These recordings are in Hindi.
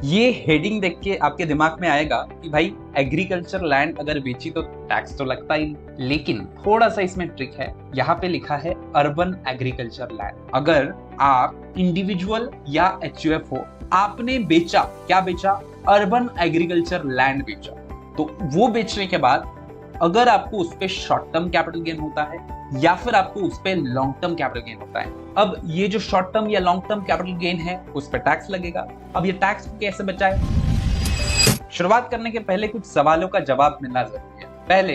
ये हेडिंग देख के आपके दिमाग में आएगा कि भाई एग्रीकल्चर लैंड अगर बेची तो टैक्स तो लगता ही नहीं। लेकिन थोड़ा सा इसमें ट्रिक है। यहाँ पे लिखा है अर्बन एग्रीकल्चर लैंड। अगर आप इंडिविजुअल या एचयूएफ हो, आपने बेचा, क्या बेचा? अर्बन एग्रीकल्चर लैंड बेचा। तो वो बेचने के बाद अगर आपको उस पर शॉर्ट टर्म कैपिटल गेन होता है या फिर आपको उस पर लॉन्ग टर्म कैपिटल गेन होता है, अब ये जो शॉर्ट टर्म या लॉन्ग टर्म कैपिटल गेन है उस पर टैक्स लगेगा। अब ये टैक्स को कैसे बचाए? शुरुआत करने के पहले कुछ सवालों का जवाब मिलना जरूरी है। पहले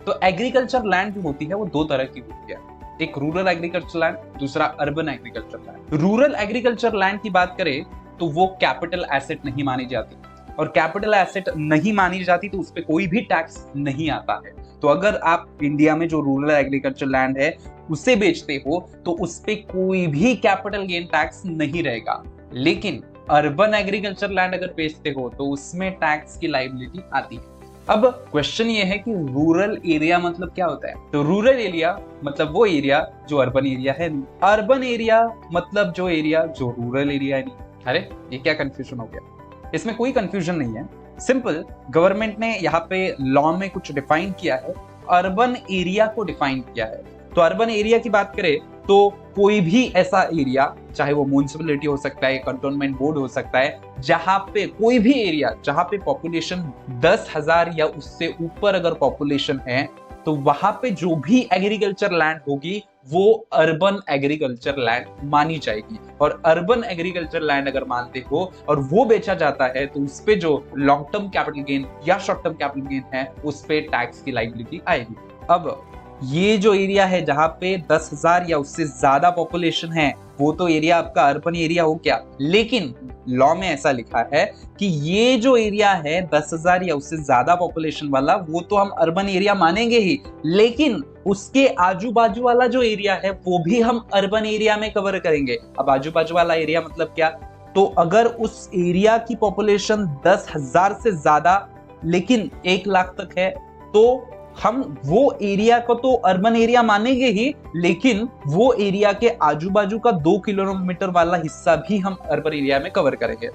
तो एग्रीकल्चर लैंड जो होती है वो दो तरह की होती है, एक रूरल एग्रीकल्चर लैंड, दूसरा urban agriculture land. Rural agriculture land की बात करें तो वो कैपिटल एसेट नहीं मानी जाती, और कैपिटल एसेट नहीं मानी जाती तो उस पर कोई भी टैक्स नहीं आता है। तो अगर आप इंडिया में जो रूरल एग्रीकल्चर लैंड है उसे बेचते हो तो उस पे कोई भी कैपिटल गेन टैक्स नहीं रहेगा। लेकिन अर्बन एग्रीकल्चर लैंड अगर बेचते हो तो उसमें टैक्स की लायबिलिटी आती है। अब क्वेश्चन ये है कि रूरल एरिया मतलब क्या होता है? तो रूरल एरिया मतलब वो एरिया जो अर्बन एरिया है, अर्बन एरिया मतलब जो एरिया जो रूरल एरिया है नहीं। अरे ये क्या कंफ्यूजन हो गया? इसमें कोई कंफ्यूजन नहीं है। सिंपल, गवर्नमेंट ने यहाँ पे लॉ में कुछ डिफाइन किया है, अर्बन एरिया को डिफाइन किया है। तो अर्बन एरिया की बात करें तो कोई भी ऐसा एरिया, चाहे वो म्युनिसिपैलिटी हो सकता है, कंटोनमेंट बोर्ड हो सकता है, जहां पे कोई भी एरिया जहां पे पॉपुलेशन 10,000 या उससे ऊपर अगर पॉपुलेशन है तो वहां पे जो भी एग्रीकल्चर लैंड होगी वो अर्बन एग्रीकल्चर लैंड मानी जाएगी। और अर्बन एग्रीकल्चर लैंड अगर मानते हो और वो बेचा जाता है तो उस पे जो लॉन्ग टर्म कैपिटल गेन या शॉर्ट टर्म कैपिटल गेन है उस पे टैक्स की लायबिलिटी आएगी। अब ये जो एरिया है जहां पे 10,000 या उससे ज्यादा पॉपुलेशन है वो तो एरिया आपका अर्बन एरिया हो गया, लेकिन लॉ में ऐसा लिखा है कि ये जो एरिया है 10,000 या उससे ज्यादा पॉपुलेशन वाला वो तो हम अर्बन एरिया मानेंगे ही, लेकिन उसके आजू बाजू वाला जो एरिया है वो भी हम अर्बन एरिया में कवर करेंगे। अब आजू बाजू वाला एरिया मतलब क्या? तो अगर उस एरिया की पॉपुलेशन 10,000 से ज्यादा लेकिन 1 लाख तक है तो हम वो एरिया को तो अर्बन एरिया मानेंगे ही, लेकिन वो एरिया के आजू बाजू का 2 किलोमीटर वाला हिस्सा भी हम अर्बन एरिया में कवर करेंगे।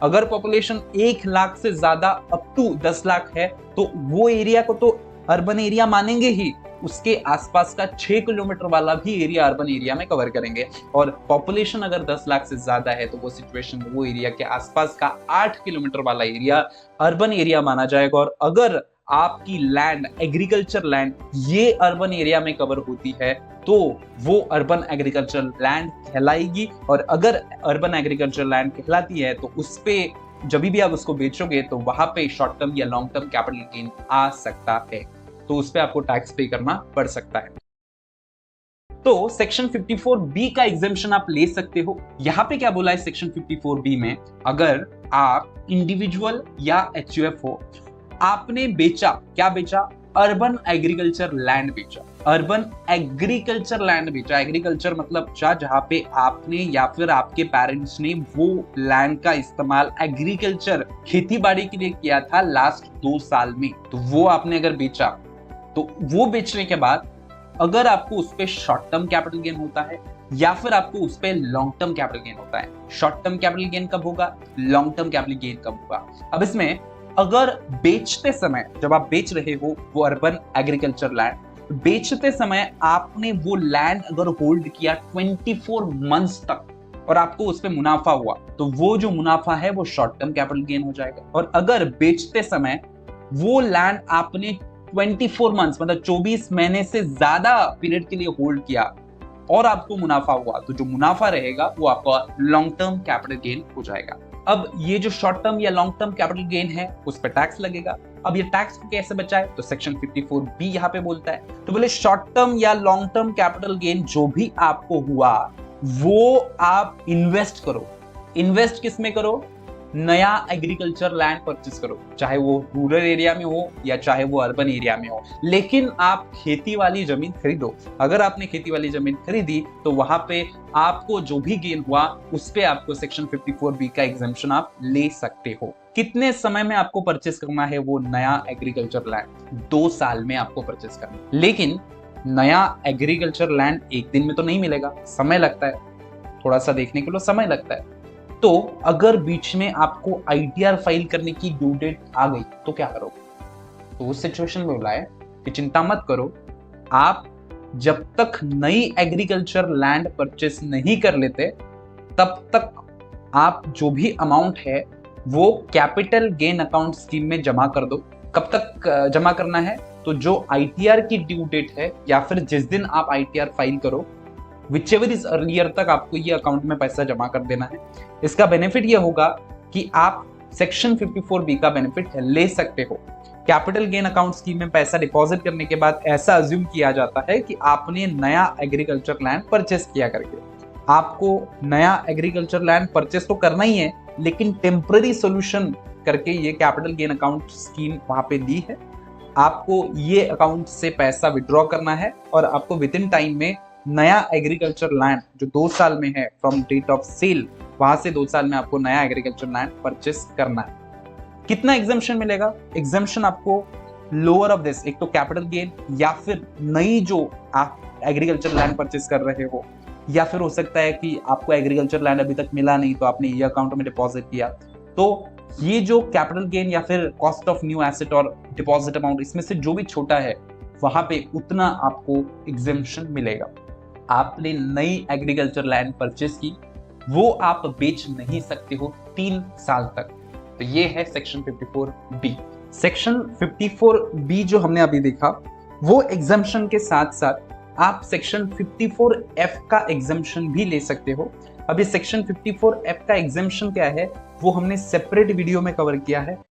अगर पॉपुलेशन 1 लाख से ज्यादा अप टू 10 लाख है तो वो एरिया को तो अर्बन एरिया मानेंगे ही, उसके आसपास का 6 किलोमीटर वाला भी एरिया अर्बन एरिया में कवर करेंगे। और पॉपुलेशन अगर 10 लाख से ज्यादा है तो वो सिचुएशन वो एरिया के आसपास का 8 किलोमीटर वाला एरिया अर्बन एरिया माना जाएगा। और अगर आपकी लैंड, एग्रीकल्चर लैंड, ये अर्बन एरिया में कवर होती है तो वो अर्बन एग्रीकल्चर लैंड कहलाएगी। और अगर अर्बन एग्रीकल्चर लैंड कहलाती है तो उस पे जब भी आप उसको बेचोगे तो वहां पे शॉर्ट टर्म या लॉन्ग टर्म कैपिटल गेन आ सकता है, तो उस पे आपको टैक्स पे करना पड़ सकता है। तो सेक्शन 54B का एग्जेम्पशन आप ले सकते हो। यहाँ पे क्या बोला है सेक्शन 54B में? अगर आप इंडिविजुअल या एचयूएफ हो, आपने बेचा, क्या बेचा? अर्बन एग्रीकल्चर लैंड बेचा। अर्बन एग्रीकल्चर लैंड बेचा। एग्रीकल्चर मतलब जहां पे आपने या फिर आपके पेरेंट्स ने वो लैंड का इस्तेमाल एग्रीकल्चर, खेती बाड़ी के लिए किया था लास्ट 2 साल में, तो वो आपने अगर बेचा तो वो बेचने के बाद अगर आपको उस पर शॉर्ट टर्म कैपिटल गेन होता है या फिर आपको उस पर लॉन्ग टर्म कैपिटल गेन होता है। शॉर्ट टर्म कैपिटल गेन कब होगा? लॉन्ग टर्म कैपिटल गेन कब होगा? अब इसमें अगर बेचते समय, जब आप बेच रहे हो वो अर्बन एग्रीकल्चर लैंड, बेचते समय आपने वो लैंड अगर होल्ड किया 24 मंथ्स तक और आपको उस पे मुनाफा हुआ तो वो जो मुनाफा है वो शॉर्ट टर्म कैपिटल गेन हो जाएगा। और अगर बेचते समय वो लैंड आपने 24 मंथ्स मतलब 24 महीने से ज्यादा पीरियड के लिए होल्ड किया और आपको मुनाफा हुआ तो जो मुनाफा रहेगा वो आपका लॉन्ग टर्म कैपिटल गेन हो जाएगा। अब ये जो शॉर्ट टर्म या लॉन्ग टर्म कैपिटल गेन है उस पर टैक्स लगेगा। अब ये टैक्स को कैसे बचाए? तो सेक्शन 54B यहाँ पे बोलता है। तो बोले शॉर्ट टर्म या लॉन्ग टर्म कैपिटल गेन जो भी आपको हुआ वो आप इन्वेस्ट करो। इन्वेस्ट किस में करो? नया एग्रीकल्चर लैंड परचेस करो, चाहे वो रूरल एरिया में हो या चाहे वो अर्बन एरिया में हो, लेकिन आप खेती वाली जमीन खरीदो। अगर आपने खेती वाली जमीन खरीदी तो वहां पे आपको जो भी गेन हुआ उस पे आपको सेक्शन 54B का एग्जेम्पशन आप ले सकते हो। कितने समय में आपको परचेस करना है वो नया एग्रीकल्चर लैंड? 2 साल में आपको परचेस करना है। लेकिन नया एग्रीकल्चर लैंड एक दिन में तो नहीं मिलेगा, समय लगता है, थोड़ा सा देखने के लिए समय लगता है। तो अगर बीच में आपको ITR फाइल करने की ड्यू डेट आ गई तो क्या करोगे? तो उस सिचुएशन में बोला है कि चिंता मत करो, आप जब तक नई एग्रीकल्चर लैंड परचेस नहीं कर लेते तब तक आप जो भी अमाउंट है वो कैपिटल गेन अकाउंट स्कीम में जमा कर दो। कब तक जमा करना है? तो जो ITR की ड्यू डेट है या फिर जिस दिन आप ITR फाइल करो, विचएवर इज अर्लियर तक आपको ये अकाउंट में पैसा जमा कर देना है। इसका बेनिफिट ये होगा कि आप सेक्शन 54B का बेनिफिट ले सकते हो। कैपिटल गेन अकाउंट स्कीम में पैसा डिपॉजिट करने के बाद ऐसा अज्यूम किया जाता है कि आपने नया एग्रीकल्चर लैंड परचेस किया करके। आपको नया एग्रीकल्चर लैंड परचेस तो करना ही है, लेकिन टेम्पररी सोल्यूशन करके ये कैपिटल गेन अकाउंट स्कीम वहां पे दी है। आपको ये अकाउंट से पैसा विड्रॉ करना है और आपको विद इन टाइम में नया एग्रीकल्चर लैंड जो 2 साल में है फ्रॉम डेट ऑफ सेल, वहां से 2 साल में आपको नया एग्रीकल्चर लैंड परचेस करना है। कितना एग्जम्पशन मिलेगा? एग्जम्पशन आपको लोअर ऑफ दिस, एक तो कैपिटल गेन या फिर नई जो आप एग्रीकल्चर लैंड परचेस कर रहे हो, या फिर हो सकता है कि आपको एग्रीकल्चर लैंड अभी तक मिला नहीं तो आपने ये अकाउंट में डिपॉजिट किया। तो ये जो कैपिटल गेन या फिर कॉस्ट ऑफ न्यू एसेट और डिपॉजिट अमाउंट, इसमें से जो भी छोटा है वहां पे उतना आपको एग्जम्पशन मिलेगा। आपने नई एग्रीकल्चर लैंड परचेस की, वो आप बेच नहीं सकते हो 3 साल तक। तो ये है सेक्शन 54B। सेक्शन 54B जो हमने अभी देखा, वो एग्जम्पशन के साथ साथ आप सेक्शन 54F का एग्जम्पशन भी ले सकते हो। अभी सेक्शन 54F का एग्जम्पशन क्या है वो हमने सेपरेट वीडियो में कवर किया है।